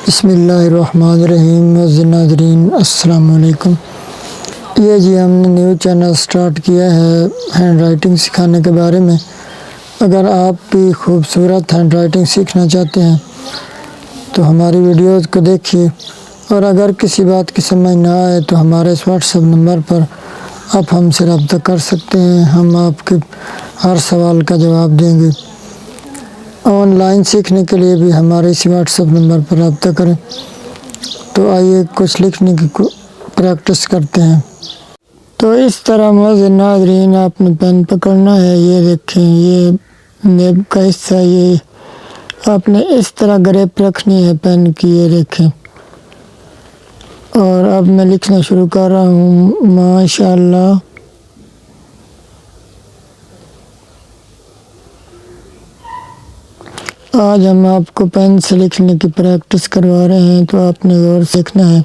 بسم اللہ الرحمن الرحیم ناظرین السلام علیکم۔ یہ ہم نے نیو چینل سٹارٹ کیا ہے ہینڈ رائٹنگ سکھانے کے بارے میں۔ اگر آپ بھی خوبصورت ہینڈ رائٹنگ سیکھنا چاہتے ہیں تو ہماری ویڈیوز کو دیکھیے، اور اگر کسی بات کی سمجھ نہ آئے تو ہمارے اس واٹس ایپ نمبر پر آپ ہم سے رابطہ کر سکتے ہیں۔ ہم آپ کے ہر سوال کا جواب دیں گے۔ آن لائن سیکھنے کے لیے بھی ہمارے اسی واٹس ایپ نمبر پر رابطہ کریں۔ تو آئیے کچھ لکھنے کی پریکٹس کرتے ہیں۔ تو اس طرح معزز ناظرین آپ نے پین پکڑنا ہے، یہ دیکھیں یہ نیب کا حصہ، یہ آپ نے اس طرح گریپ رکھنی ہے پین کی، یہ دیکھیں۔ اور اب میں لکھنا شروع کر رہا ہوں۔ ماشاءاللہ آج ہم آپ کو پین سے لکھنے کی پریکٹس کروا رہے ہیں، تو آپ نے غور سے دیکھنا ہے۔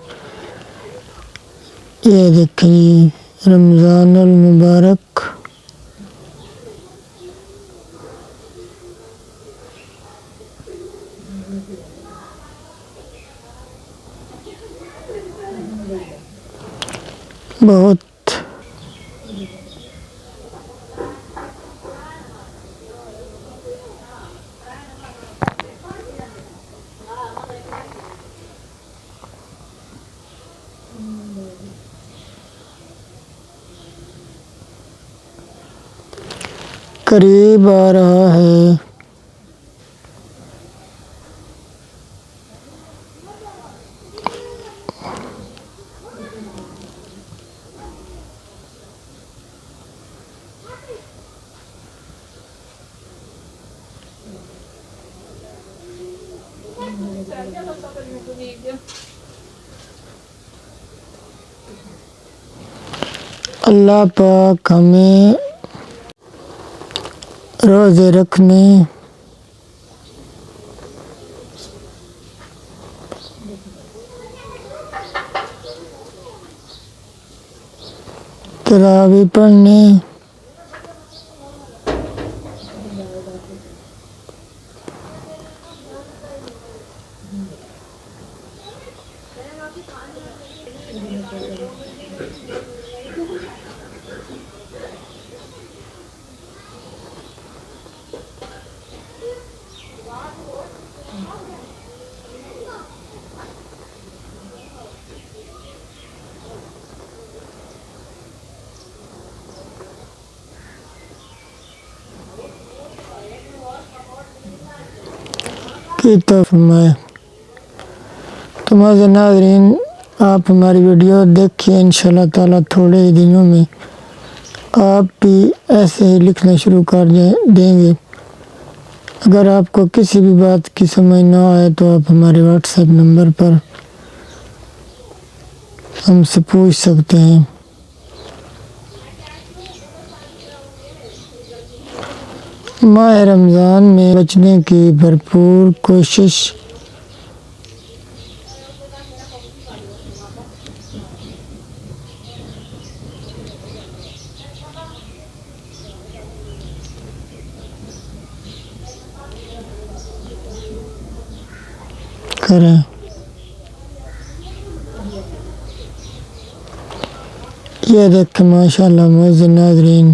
یہ دیکھیں رمضان المبارک، بہت قریب آ رہا ہے۔ اللہ پاک ہمیں روزے رکھنے، تراویح پڑھنے، کی فرمائے۔ تو معزز ناظرین آپ ہماری ویڈیو دیکھیے، انشاءاللہ تعالیٰ تھوڑے ہی دنوں میں آپ بھی ایسے ہی لکھنا شروع کر دیں گے۔ اگر آپ کو کسی بھی بات کی سمجھ نہ آئے تو آپ ہمارے واٹس ایپ نمبر پر ہم سے پوچھ سکتے ہیں۔ ماہ رمضان میں بچنے کی بھرپور کوشش کریں۔ یہ دیکھیں ماشاءاللہ معزز ناظرین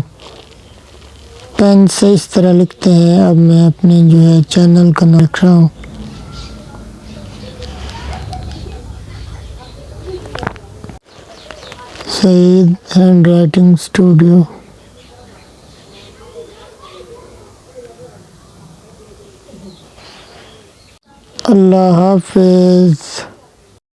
پین سے اس طرح لکھتے ہیں۔ اب میں اپنے جو ہے چینل کا نام لکھ رہا ہوں، سعید ہینڈ رائٹنگ اسٹوڈیو۔ اللہ حافظ۔